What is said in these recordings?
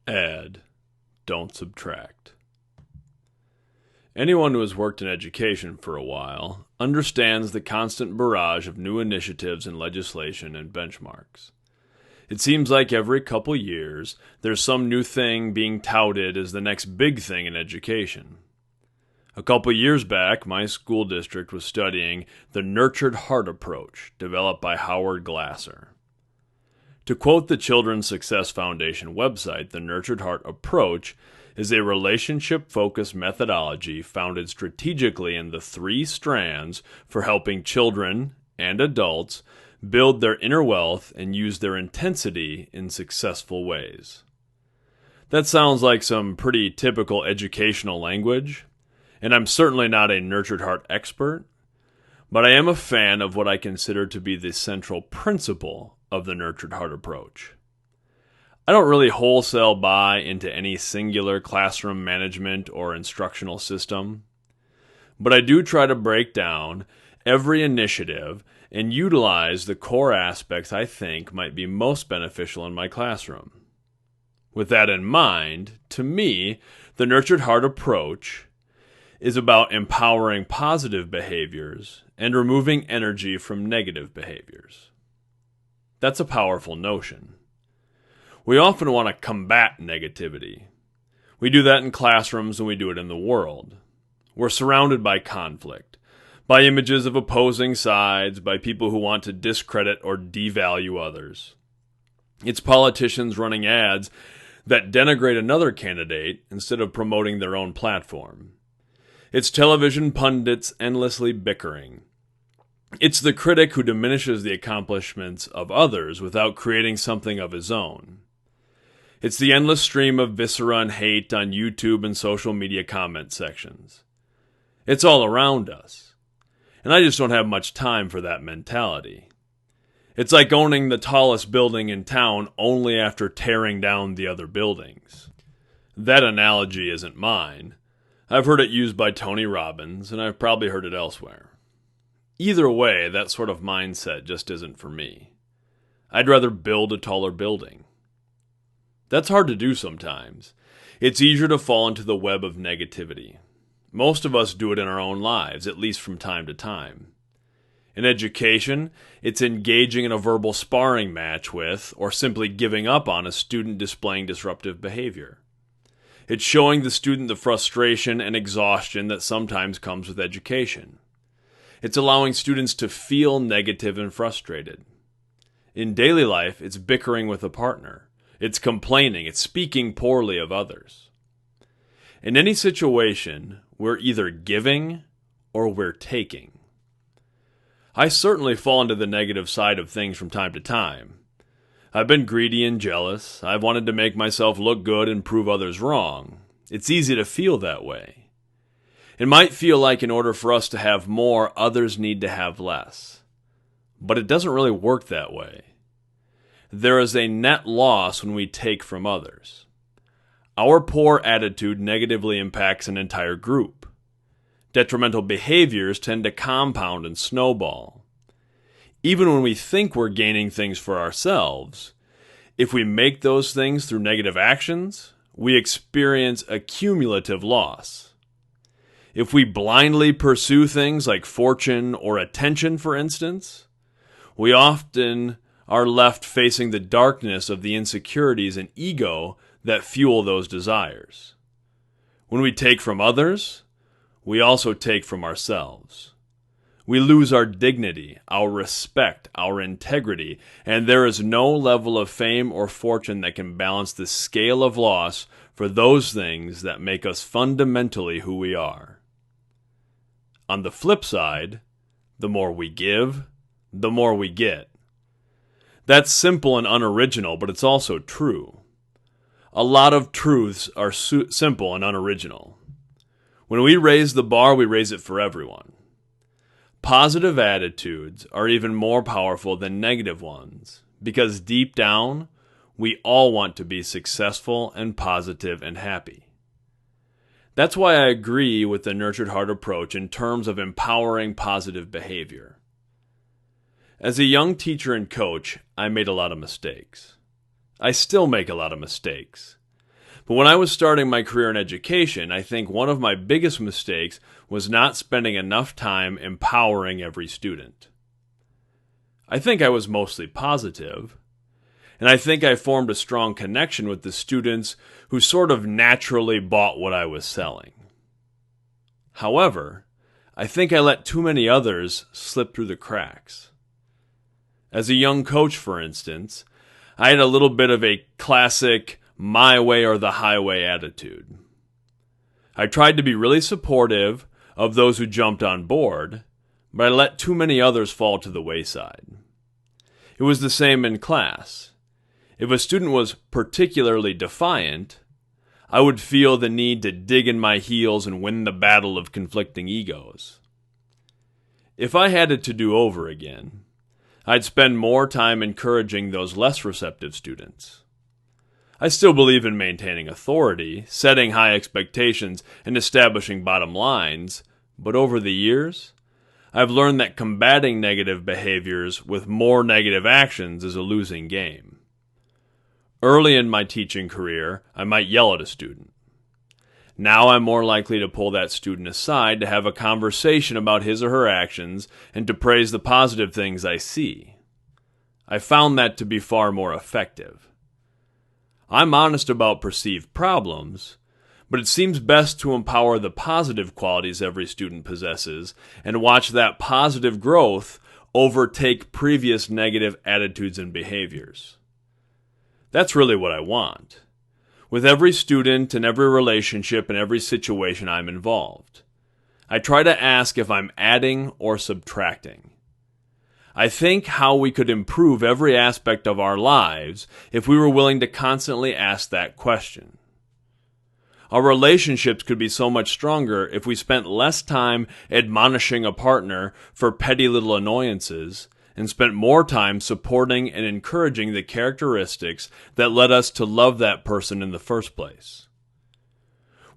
Add, don't subtract. Anyone who has worked in education for a while understands the constant barrage of new initiatives and legislation and benchmarks. It seems like every couple years, there's some new thing being touted as the next big thing in education. A couple years back, my school district was studying the Nurtured Heart approach developed by Howard Glasser. To quote the Children's Success Foundation website, the Nurtured Heart approach is a relationship-focused methodology founded strategically in the 3 strands for helping children and adults build their inner wealth and use their intensity in successful ways. That sounds like some pretty typical educational language, and I'm certainly not a Nurtured Heart expert, but I am a fan of what I consider to be the central principle of the Nurtured Heart approach. I don't really wholesale buy into any singular classroom management or instructional system, but I do try to break down every initiative and utilize the core aspects I think might be most beneficial in my classroom. With that in mind, to me, the Nurtured Heart approach is about empowering positive behaviors and removing energy from negative behaviors. That's a powerful notion. We often want to combat negativity. We do that in classrooms and we do it in the world. We're surrounded by conflict, by images of opposing sides, by people who want to discredit or devalue others. It's politicians running ads that denigrate another candidate instead of promoting their own platform. It's television pundits endlessly bickering. It's the critic who diminishes the accomplishments of others without creating something of his own. It's the endless stream of viscera and hate on YouTube and social media comment sections. It's all around us. And I just don't have much time for that mentality. It's like owning the tallest building in town only after tearing down the other buildings. That analogy isn't mine. I've heard it used by Tony Robbins, and I've probably heard it elsewhere. Either way, that sort of mindset just isn't for me. I'd rather build a taller building. That's hard to do sometimes. It's easier to fall into the web of negativity. Most of us do it in our own lives, at least from time to time. In education, it's engaging in a verbal sparring match with, or simply giving up on, a student displaying disruptive behavior. It's showing the student the frustration and exhaustion that sometimes comes with education. It's allowing students to feel negative and frustrated. In daily life, it's bickering with a partner. It's complaining. It's speaking poorly of others. In any situation, we're either giving or we're taking. I certainly fall into the negative side of things from time to time. I've been greedy and jealous. I've wanted to make myself look good and prove others wrong. It's easy to feel that way. It might feel like in order for us to have more, others need to have less. But it doesn't really work that way. There is a net loss when we take from others. Our poor attitude negatively impacts an entire group. Detrimental behaviors tend to compound and snowball. Even when we think we're gaining things for ourselves, if we make those things through negative actions, we experience a cumulative loss. If we blindly pursue things like fortune or attention, for instance, we often are left facing the darkness of the insecurities and ego that fuel those desires. When we take from others, we also take from ourselves. We lose our dignity, our respect, our integrity, and there is no level of fame or fortune that can balance the scale of loss for those things that make us fundamentally who we are. On the flip side, the more we give, the more we get. That's simple and unoriginal, but it's also true. A lot of truths are simple and unoriginal. When we raise the bar, we raise it for everyone. Positive attitudes are even more powerful than negative ones, because deep down, we all want to be successful and positive and happy. That's why I agree with the Nurtured Heart approach in terms of empowering positive behavior. As a young teacher and coach, I made a lot of mistakes. I still make a lot of mistakes. But when I was starting my career in education, I think one of my biggest mistakes was not spending enough time empowering every student. I think I was mostly positive, and I think I formed a strong connection with the students who sort of naturally bought what I was selling. However, I think I let too many others slip through the cracks. As a young coach, for instance, I had a little bit of a classic my way or the highway attitude. I tried to be really supportive of those who jumped on board, but I let too many others fall to the wayside. It was the same in class. If a student was particularly defiant, I would feel the need to dig in my heels and win the battle of conflicting egos. If I had it to do over again, I'd spend more time encouraging those less receptive students. I still believe in maintaining authority, setting high expectations, and establishing bottom lines, but over the years, I've learned that combating negative behaviors with more negative actions is a losing game. Early in my teaching career, I might yell at a student. Now I'm more likely to pull that student aside to have a conversation about his or her actions and to praise the positive things I see. I found that to be far more effective. I'm honest about perceived problems, but it seems best to empower the positive qualities every student possesses and watch that positive growth overtake previous negative attitudes and behaviors. That's really what I want. With every student and every relationship and every situation I'm involved, I try to ask if I'm adding or subtracting. I think how we could improve every aspect of our lives if we were willing to constantly ask that question. Our relationships could be so much stronger if we spent less time admonishing a partner for petty little annoyances and spent more time supporting and encouraging the characteristics that led us to love that person in the first place.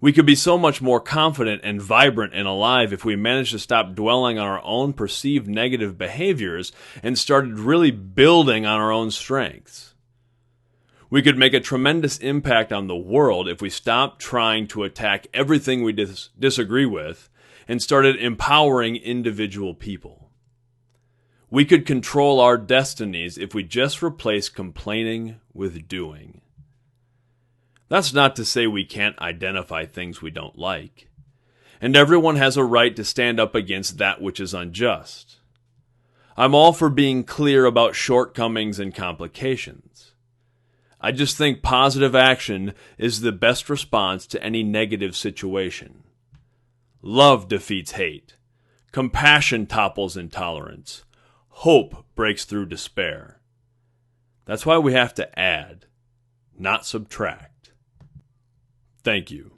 We could be so much more confident and vibrant and alive if we managed to stop dwelling on our own perceived negative behaviors and started really building on our own strengths. We could make a tremendous impact on the world if we stopped trying to attack everything we disagree with and started empowering individual people. We could control our destinies if we just replace complaining with doing. That's not to say we can't identify things we don't like, and everyone has a right to stand up against that which is unjust. I'm all for being clear about shortcomings and complications. I just think positive action is the best response to any negative situation. Love defeats hate. Compassion topples intolerance. Hope breaks through despair. That's why we have to add, not subtract. Thank you.